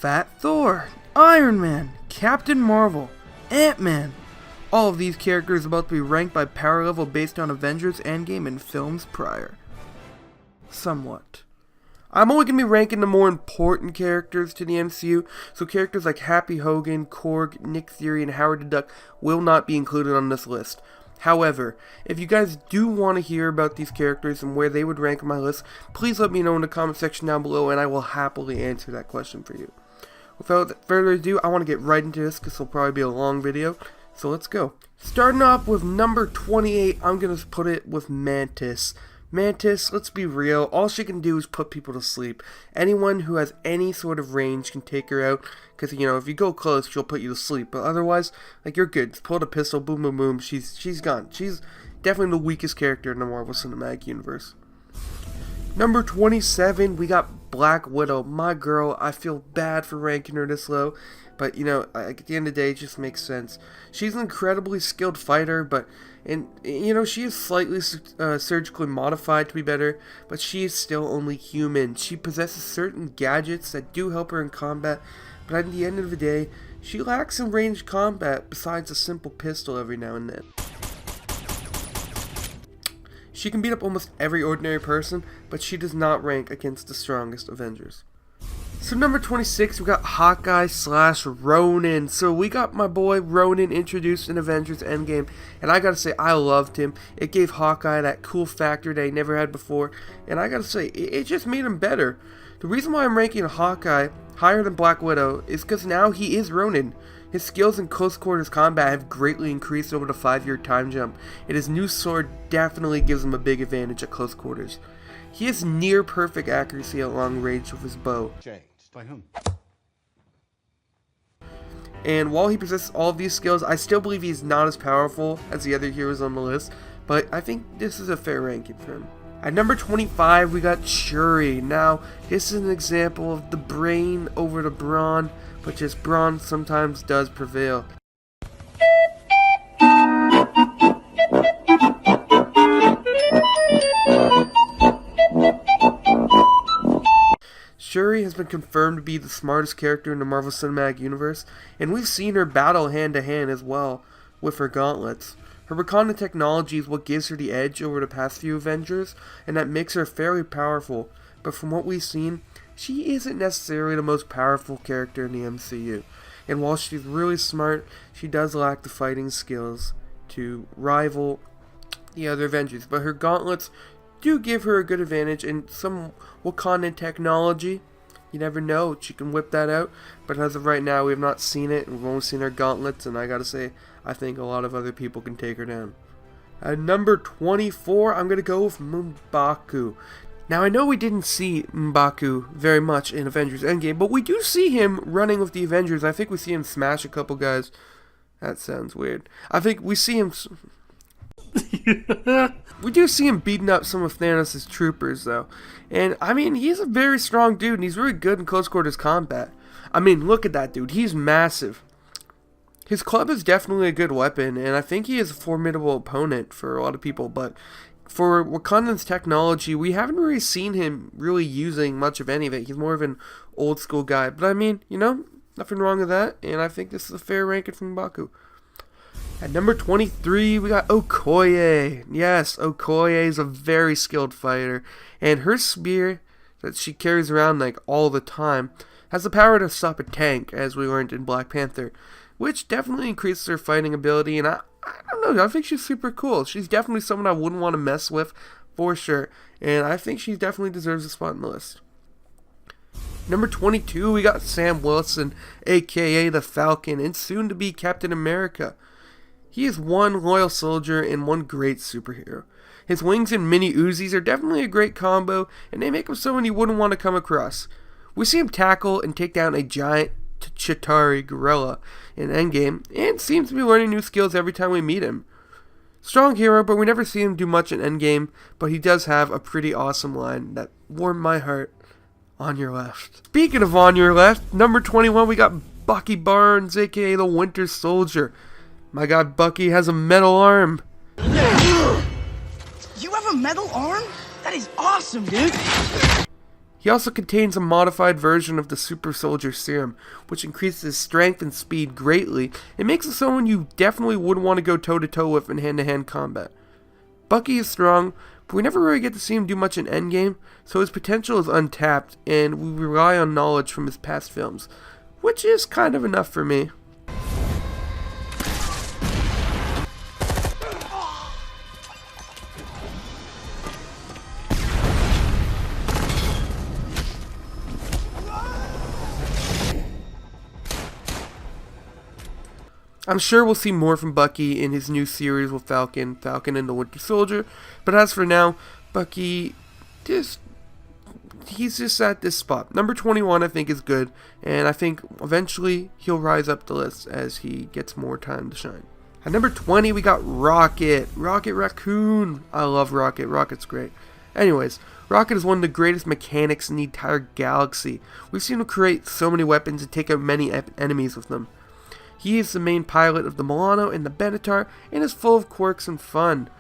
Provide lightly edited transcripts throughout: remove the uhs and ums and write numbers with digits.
Fat Thor, Iron Man, Captain Marvel, Ant-Man. All of these characters about to be ranked by power level based on Avengers Endgame and films prior. Somewhat. I'm only going to be ranking the more important characters to the MCU, so characters like Happy Hogan, Korg, Nick Fury, and Howard the Duck will not be included on this list. However, if you guys do want to hear about these characters and where they would rank on my list, please let me know in the comment section down below and I will happily answer that question for you. Without further ado, I want to get right into this because it'll probably be a long video, so let's go. Starting off with number 28, I'm going to put it with Mantis. Mantis, let's be real, all she can do is put people to sleep. Anyone who has any sort of range can take her out, because, you know, if you go close, she'll put you to sleep. But otherwise, like, you're good. Just pull out a pistol, boom, boom, boom, she's gone. She's definitely the weakest character in the Marvel Cinematic Universe. Number 27, we got Black Widow. My girl, I feel bad for ranking her this low, but, you know, at the end of the day, it just makes sense. She's an incredibly skilled fighter, but... And, you know, she is slightly surgically modified to be better, but she is still only human. She possesses certain gadgets that do help her in combat, but at the end of the day, she lacks in ranged combat besides a simple pistol every now and then. She can beat up almost every ordinary person, but she does not rank against the strongest Avengers. So number 26, we got Hawkeye / Ronan. So we got my boy Ronan introduced in Avengers Endgame, and I gotta say, I loved him. It gave Hawkeye that cool factor that he never had before, and I gotta say, it just made him better. The reason why I'm ranking Hawkeye higher than Black Widow is because now he is Ronan. His skills in close quarters combat have greatly increased over the 5-year time jump, and his new sword definitely gives him a big advantage at close quarters. He has near perfect accuracy at long range with his bow. By whom? And while he possesses all of these skills, I still believe he's not as powerful as the other heroes on the list, but I think this is a fair ranking for him. At number 25, we got Shuri. Now, this is an example of the brain over the brawn, but just brawn sometimes does prevail. Shuri has been confirmed to be the smartest character in the Marvel Cinematic Universe, and we've seen her battle hand to hand as well with her gauntlets. Her Wakanda technology is what gives her the edge over the past few Avengers, and that makes her fairly powerful, but from what we've seen, she isn't necessarily the most powerful character in the MCU. And while she's really smart, she does lack the fighting skills to rival the other Avengers, but her gauntlets do give her a good advantage, and some Wakandan technology, you never know, she can whip that out, but as of right now we have not seen it, and we've only seen her gauntlets, and I gotta say, I think a lot of other people can take her down. At number 24, I'm gonna go with M'Baku. Now I know we didn't see M'Baku very much in Avengers Endgame, but we do see him running with the Avengers. I think we see him smash a couple guys. That sounds weird. I think we see him... We do see him beating up some of Thanos' troopers, though. And, I mean, he's a very strong dude, and he's really good in close quarters combat. I mean, look at that dude. He's massive. His club is definitely a good weapon, and I think he is a formidable opponent for a lot of people. But for Wakandan's technology, we haven't really seen him really using much of any of it. He's more of an old-school guy. But, I mean, you know, nothing wrong with that, and I think this is a fair ranking from M'Baku. At number 23, we got Okoye. Yes, Okoye is a very skilled fighter, and her spear that she carries around like all the time has the power to stop a tank, as we learned in Black Panther, which definitely increases her fighting ability, and I don't know, I think she's super cool. She's definitely someone I wouldn't want to mess with, for sure, and I think she definitely deserves a spot on the list. Number 22, we got Sam Wilson, aka the Falcon, and soon to be Captain America. He is one loyal soldier and one great superhero. His wings and mini Uzis are definitely a great combo, and they make him someone you wouldn't want to come across. We see him tackle and take down a giant Chitauri gorilla in Endgame, and seems to be learning new skills every time we meet him. Strong hero, but we never see him do much in Endgame, but he does have a pretty awesome line that warmed my heart. On your left. Speaking of on your left, number 21, we got Bucky Barnes, aka the Winter Soldier. My god, Bucky has a metal arm. You have a metal arm? That is awesome, dude. He also contains a modified version of the Super Soldier Serum, which increases his strength and speed greatly and makes him someone you definitely would want to go toe-to-toe with in hand-to-hand combat. Bucky is strong, but we never really get to see him do much in Endgame, so his potential is untapped, and we rely on knowledge from his past films, which is kind of enough for me. I'm sure we'll see more from Bucky in his new series with Falcon and the Winter Soldier, but as for now, Bucky, he's just at this spot. Number 21 I think is good, and I think eventually he'll rise up the list as he gets more time to shine. At number 20 we got Rocket Raccoon. I love Rocket, Rocket's great. Anyways, Rocket is one of the greatest mechanics in the entire galaxy. We've seen him create so many weapons and take out many enemies with them. He is the main pilot of the Milano and the Benatar, and is full of quirks and fun.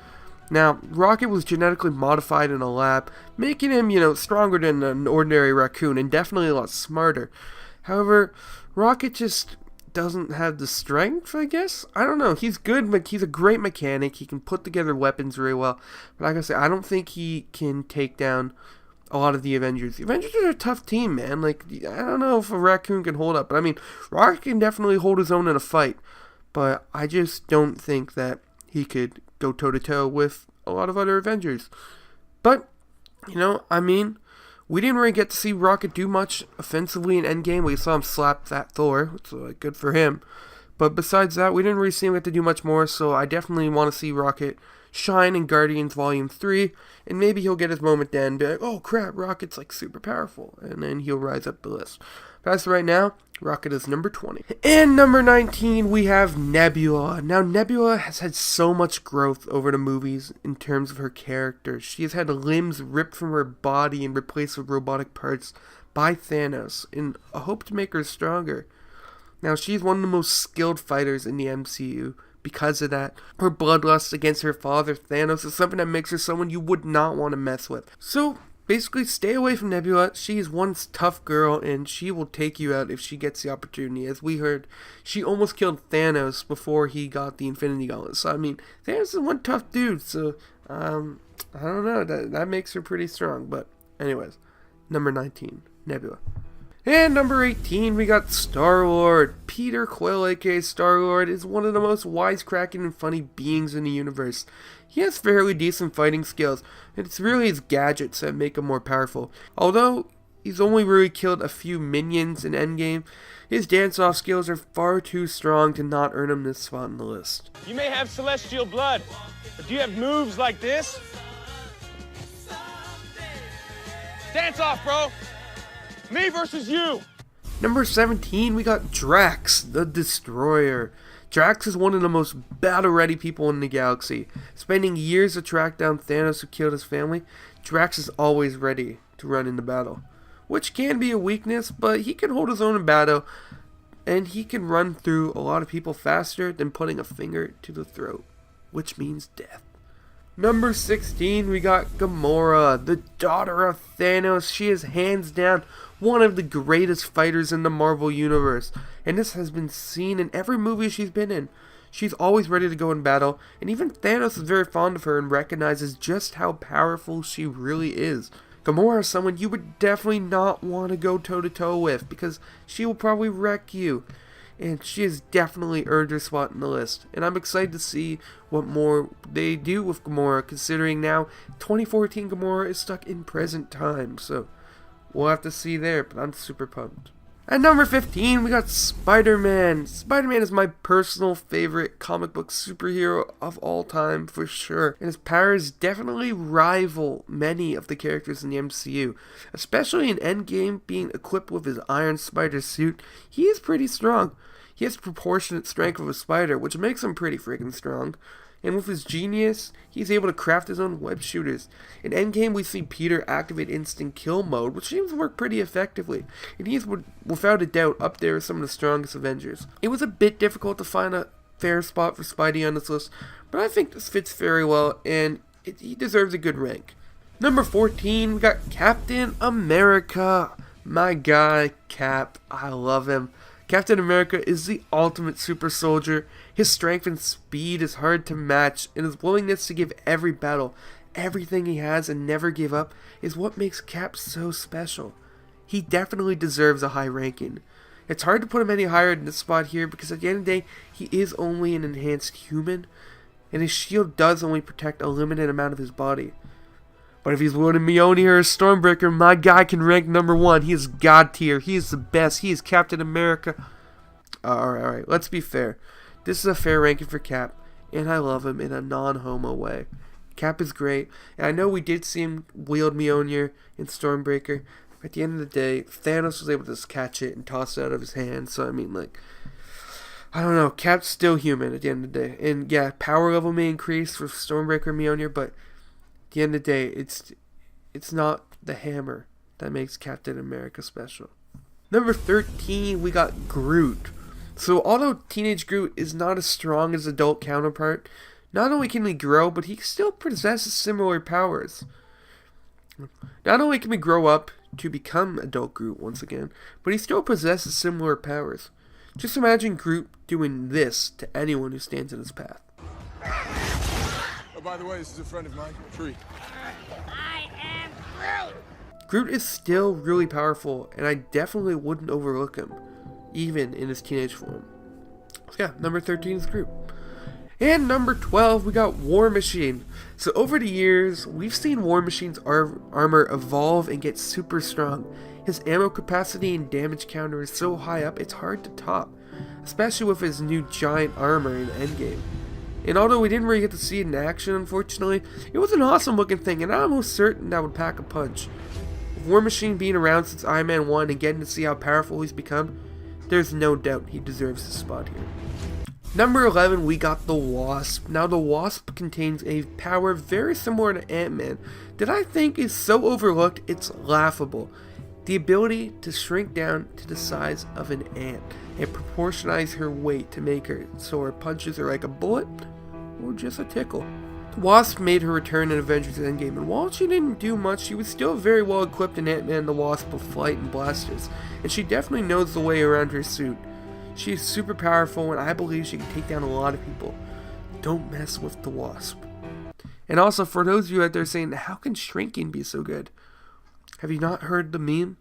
Now, Rocket was genetically modified in a lab, making him, stronger than an ordinary raccoon, and definitely a lot smarter. However, Rocket just doesn't have the strength, I guess? I don't know. He's good, but he's a great mechanic. He can put together weapons very well. But like I said, I don't think he can take down a lot of the Avengers. The Avengers are a tough team, man. Like, I don't know if a raccoon can hold up. But I mean, Rocket can definitely hold his own in a fight. But I just don't think that he could go toe-to-toe with a lot of other Avengers. But, we didn't really get to see Rocket do much offensively in Endgame. We saw him slap that Thor, which was good for him. But besides that, we didn't really see him get to do much more. So I definitely want to see Rocket shine in Guardians Volume 3, and maybe he'll get his moment then and be like, oh crap, Rocket's like super powerful, and then he'll rise up the list. But as of right now, Rocket is number 20. And number 19, we have Nebula. Now, Nebula has had so much growth over the movies in terms of her character. She has had limbs ripped from her body and replaced with robotic parts by Thanos in a hope to make her stronger. Now, she's one of the most skilled fighters in the MCU. Because of that, her bloodlust against her father, Thanos, is something that makes her someone you would not want to mess with. So, basically, stay away from Nebula. She is one tough girl, and she will take you out if she gets the opportunity. As we heard, she almost killed Thanos before he got the Infinity Gauntlet. So, Thanos is one tough dude, so, I don't know, that makes her pretty strong. But, anyways, number 19, Nebula. And number 18, we got Star-Lord. Peter Quill, aka Star-Lord, is one of the most wisecracking and funny beings in the universe. He has fairly decent fighting skills, and it's really his gadgets that make him more powerful. Although he's only really killed a few minions in Endgame, his dance-off skills are far too strong to not earn him this spot on the list. You may have celestial blood, but do you have moves like this? Dance off, bro! Me versus you! Number 17, we got Drax the Destroyer. Drax is one of the most battle-ready people in the galaxy. Spending years to track down Thanos who killed his family, Drax is always ready to run into battle. Which can be a weakness, but he can hold his own in battle, and he can run through a lot of people faster than putting a finger to the throat, which means death. Number 16, we got Gamora, the daughter of Thanos. She is hands down one of the greatest fighters in the Marvel Universe, and this has been seen in every movie she's been in. She's always ready to go in battle, and even Thanos is very fond of her and recognizes just how powerful she really is. Gamora is someone you would definitely not want to go toe-to-toe with, because she will probably wreck you. And she has definitely earned her spot in the list. And I'm excited to see what more they do with Gamora, considering now 2014 Gamora is stuck in present time. So we'll have to see there, but I'm super pumped. At number 15, we got Spider-Man. Spider-Man is my personal favorite comic book superhero of all time, for sure. And his powers definitely rival many of the characters in the MCU. Especially in Endgame, being equipped with his Iron Spider suit, he is pretty strong. He has proportionate strength of a spider, which makes him pretty freaking strong. And with his genius, he's able to craft his own web shooters. In Endgame, we see Peter activate instant kill mode, which seems to work pretty effectively. And he's, without a doubt, up there with some of the strongest Avengers. It was a bit difficult to find a fair spot for Spidey on this list, but I think this fits very well, and he deserves a good rank. Number 14, we got Captain America. My guy, Cap. I love him. Captain America is the ultimate super soldier. His strength and speed is hard to match, and his willingness to give every battle everything he has and never give up is what makes Cap so special. He definitely deserves a high ranking. It's hard to put him any higher in this spot here because at the end of the day, he is only an enhanced human, and his shield does only protect a limited amount of his body. But if he's wielding Mjolnir or Stormbreaker, my guy can rank number 1. He is God tier. He is the best. He is Captain America. Alright, let's be fair. This is a fair ranking for Cap, and I love him in a non-homo way. Cap is great, and I know we did see him wield Mjolnir in Stormbreaker. At the end of the day, Thanos was able to just catch it and toss it out of his hand, so I mean, like, I don't know, Cap's still human at the end of the day. And yeah, power level may increase for Stormbreaker and Mjolnir, but at the end of the day, it's not the hammer that makes Captain America special. Number 13, we got Groot. So although teenage Groot is not as strong as adult counterpart, not only can he grow, but he still possesses similar powers. Not only can we grow up to become adult Groot once again, but he still possesses similar powers. Just imagine Groot doing this to anyone who stands in his path. Oh, by the way, this is a friend of mine, Tree. I am Groot! Groot is still really powerful, and I definitely wouldn't overlook him, even in his teenage form. So yeah, number 13 is Groot. And number 12, we got War Machine. So over the years, we've seen War Machine's armor evolve and get super strong. His ammo capacity and damage counter is so high up, it's hard to top, especially with his new giant armor in Endgame. And although we didn't really get to see it in action, unfortunately, it was an awesome looking thing, and I'm almost certain that would pack a punch. With War Machine being around since Iron Man 1 and getting to see how powerful he's become, there's no doubt he deserves his spot here. Number 11, we got the Wasp. Now the Wasp contains a power very similar to Ant-Man that I think is so overlooked it's laughable. The ability to shrink down to the size of an ant and proportionize her weight to make her so her punches are like a bullet or just a tickle. The Wasp made her return in Avengers Endgame, and while she didn't do much, she was still very well equipped in Ant-Man and the Wasp with flight and blasters, and she definitely knows the way around her suit. She is super powerful, and I believe she can take down a lot of people. Don't mess with the Wasp. And also, for those of you out there saying, how can shrinking be so good? Have you not heard the meme?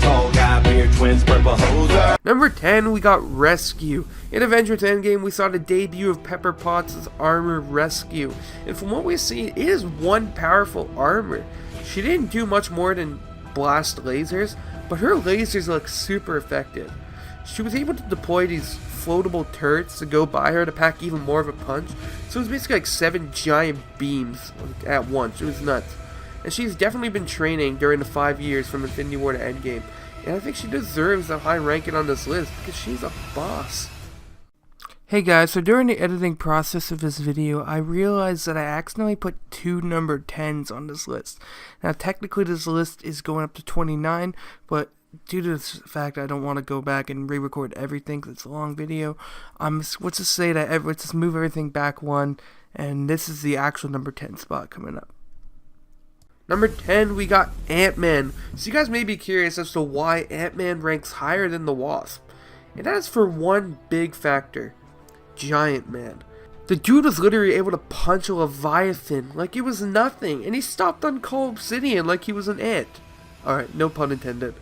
Tall guy, beard, twins, purple hoser. Number 10, we got Rescue. In Avengers Endgame, we saw the debut of Pepper Potts' armor Rescue. And from what we've seen, it is one powerful armor. She didn't do much more than blast lasers, but her lasers look super effective. She was able to deploy these floatable turrets to go by her to pack even more of a punch. So it was basically like 7 giant beams at once. It was nuts. And she's definitely been training during the 5 years from Infinity War to Endgame. And I think she deserves a high ranking on this list because she's a boss. Hey guys, so during the editing process of this video, I realized that I accidentally put 2 number 10s on this list. Now technically this list is going up to 29, but due to the fact I don't want to go back and re-record everything because it's a long video, let's just say that let's just move everything back 1, and this is the actual number 10 spot coming up. Number 10, we got Ant-Man. So you guys may be curious as to why Ant-Man ranks higher than the Wasp. And that is for one big factor. Giant Man. The dude was literally able to punch a Leviathan like it was nothing, and he stopped on cold obsidian like he was an ant. Alright, no pun intended.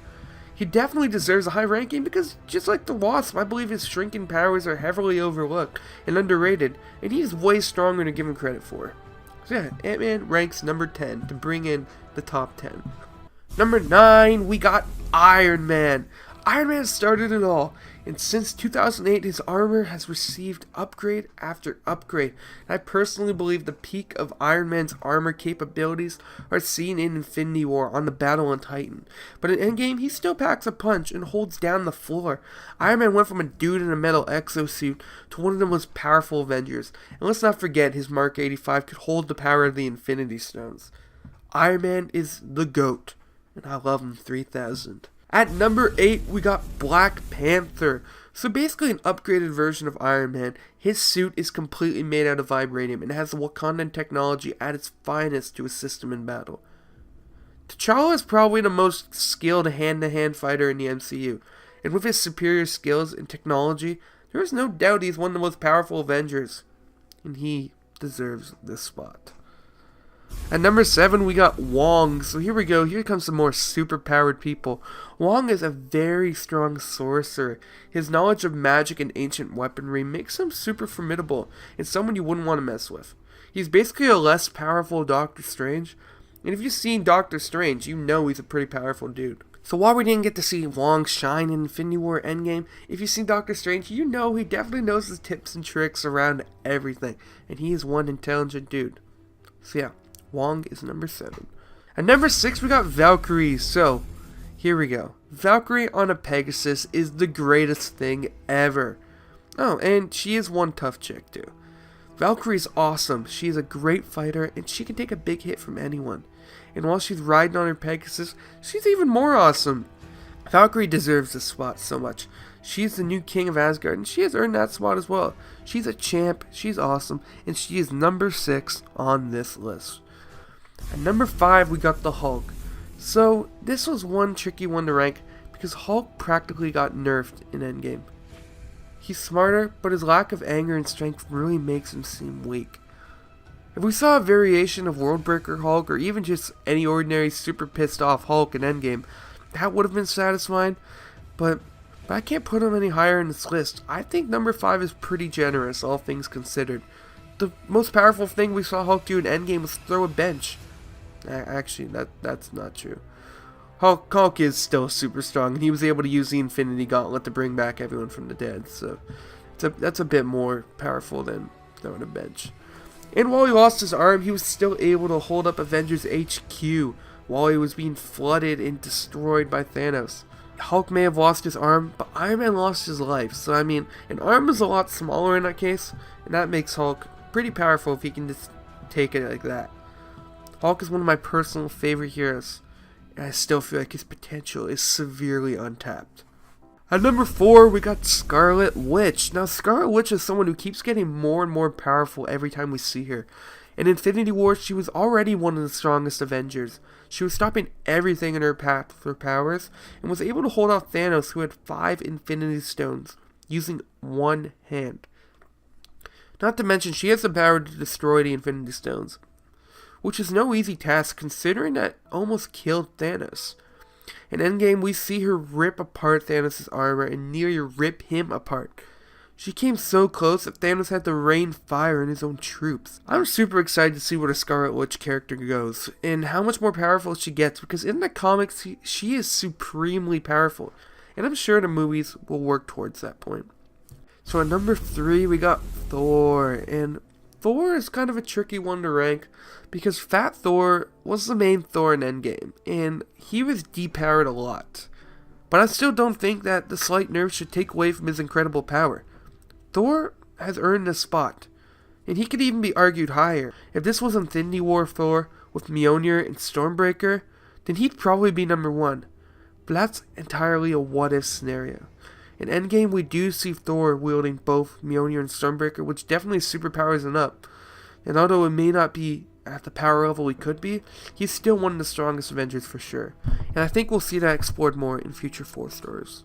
He definitely deserves a high ranking because, just like the Wasp, I believe his shrinking powers are heavily overlooked and underrated, and he's way stronger than given credit for. So yeah, Ant-Man ranks number 10 to bring in the top 10. Number 9, we got Iron Man. Iron Man started it all, and since 2008 his armor has received upgrade after upgrade. And I personally believe the peak of Iron Man's armor capabilities are seen in Infinity War on the battle on Titan. But in Endgame he still packs a punch and holds down the floor. Iron Man went from a dude in a metal exosuit to one of the most powerful Avengers. And let's not forget his Mark 85 could hold the power of the Infinity Stones. Iron Man is the GOAT, and I love him 3000. At number 8, we got Black Panther. So basically an upgraded version of Iron Man. His suit is completely made out of vibranium and has the Wakandan technology at its finest to assist him in battle. T'Challa is probably the most skilled hand-to-hand fighter in the MCU, and with his superior skills and technology, there is no doubt he's one of the most powerful Avengers, and he deserves this spot. At number 7, we got Wong. So here we go. Here comes some more super-powered people. Wong is a very strong sorcerer. His knowledge of magic and ancient weaponry makes him super formidable and someone you wouldn't want to mess with. He's basically a less powerful Doctor Strange. And if you've seen Doctor Strange, you know he's a pretty powerful dude. So while we didn't get to see Wong shine in Infinity War Endgame, if you've seen Doctor Strange, you know he definitely knows his tips and tricks around everything. And he is one intelligent dude. So yeah. Wong is number 7. At number 6, we got Valkyrie. So, here we go. Valkyrie on a Pegasus is the greatest thing ever. Oh, and she is one tough chick, too. Valkyrie's awesome. She's a great fighter, and she can take a big hit from anyone. And while she's riding on her Pegasus, she's even more awesome. Valkyrie deserves this spot so much. She's the new king of Asgard, and she has earned that spot as well. She's a champ, she's awesome, and she is number 6 on this list. At number 5, we got the Hulk. So, this was one tricky one to rank because Hulk practically got nerfed in Endgame. He's smarter, but his lack of anger and strength really makes him seem weak. If we saw a variation of Worldbreaker Hulk or even just any ordinary super pissed off Hulk in Endgame, that would have been satisfying, but I can't put him any higher in this list. I think number 5 is pretty generous, all things considered. The most powerful thing we saw Hulk do in Endgame was throw a bench. Actually, that's not true. Hulk is still super strong, and he was able to use the Infinity Gauntlet to bring back everyone from the dead, so that's a bit more powerful than throwing a bench. And while he lost his arm, he was still able to hold up Avengers HQ while he was being flooded and destroyed by Thanos. Hulk may have lost his arm, but Iron Man lost his life, so I mean, an arm is a lot smaller in that case, and that makes Hulk pretty powerful if he can just take it like that. Hulk is one of my personal favorite heroes, and I still feel like his potential is severely untapped. At number 4, we got Scarlet Witch. Now, Scarlet Witch is someone who keeps getting more and more powerful every time we see her. In Infinity War, she was already one of the strongest Avengers. She was stopping everything in her path with her powers, and was able to hold off Thanos, who had 5 Infinity Stones, using one hand. Not to mention, she has the power to destroy the Infinity Stones, which is no easy task considering that almost killed Thanos. In Endgame, we see her rip apart Thanos' armor and nearly rip him apart. She came so close that Thanos had to rain fire on his own troops. I'm super excited to see where the Scarlet Witch character goes, and how much more powerful she gets, because in the comics, she is supremely powerful, and I'm sure the movies will work towards that point. So at number 3, we got Thor, and Thor is kind of a tricky one to rank, because Fat Thor was the main Thor in Endgame, and he was depowered a lot. But I still don't think that the slight nerfs should take away from his incredible power. Thor has earned a spot, and he could even be argued higher. If this was Infinity War Thor with Mjolnir and Stormbreaker, then he'd probably be number 1. But that's entirely a what-if scenario. In Endgame, we do see Thor wielding both Mjolnir and Stormbreaker, which definitely superpowers him up. And although it may not be at the power level he could be, he's still one of the strongest Avengers for sure. And I think we'll see that explored more in future 4 stories.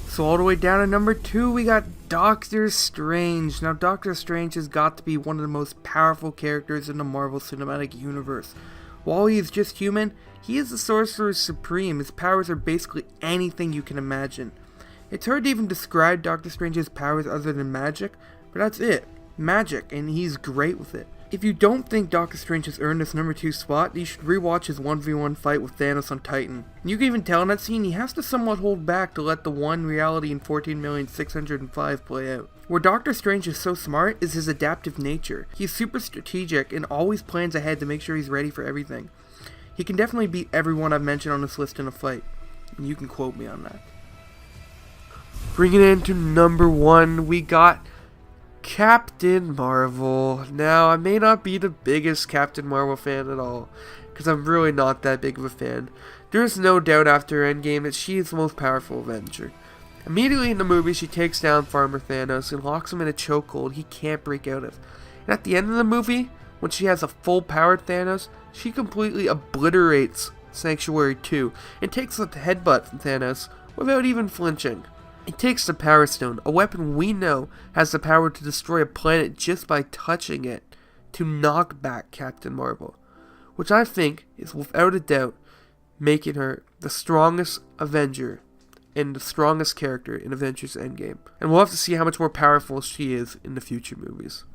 So all the way down to number 2, we got Doctor Strange. Now, Doctor Strange has got to be one of the most powerful characters in the Marvel Cinematic Universe. While he is just human, he is the Sorcerer Supreme. His powers are basically anything you can imagine. It's hard to even describe Doctor Strange's powers other than magic, but that's it. Magic, and he's great with it. If you don't think Doctor Strange has earned this number 2 spot, you should rewatch his 1v1 fight with Thanos on Titan. And you can even tell in that scene he has to somewhat hold back to let the one reality in 14,605 play out. Where Doctor Strange is so smart is his adaptive nature. He's super strategic and always plans ahead to make sure he's ready for everything. He can definitely beat everyone I've mentioned on this list in a fight. And you can quote me on that. Bringing it into number 1, we got Captain Marvel. Now, I may not be the biggest Captain Marvel fan at all, because I'm really not that big of a fan. There is no doubt after Endgame that she is the most powerful Avenger. Immediately in the movie, she takes down Farmer Thanos and locks him in a chokehold he can't break out of. And at the end of the movie, when she has a full-powered Thanos, she completely obliterates Sanctuary 2 and takes a headbutt from Thanos without even flinching. It takes the Power Stone, a weapon we know has the power to destroy a planet just by touching it, to knock back Captain Marvel, which I think is without a doubt making her the strongest Avenger and the strongest character in Avengers Endgame. And we'll have to see how much more powerful she is in the future movies.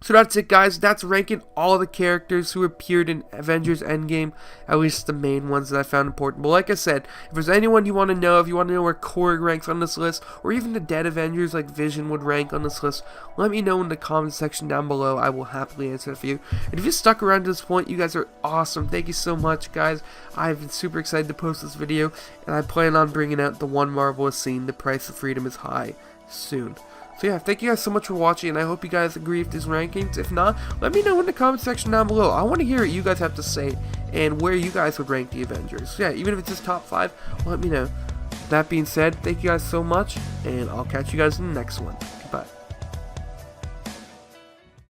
So that's it, guys. That's ranking all the characters who appeared in Avengers Endgame, at least the main ones that I found important. But like I said, if there's anyone you want to know, if you want to know where Korg ranks on this list, or even the dead Avengers like Vision would rank on this list, let me know in the comment section down below. I will happily answer it for you. And if you stuck around to this point, you guys are awesome. Thank you so much, guys. I've been super excited to post this video, and I plan on bringing out the one marvelous scene, The Price of Freedom is High, soon. So yeah, thank you guys so much for watching, and I hope you guys agree with these rankings. If not, let me know in the comment section down below. I want to hear what you guys have to say and where you guys would rank the Avengers. So yeah, even if it's just top 5, let me know. That being said, thank you guys so much, and I'll catch you guys in the next one.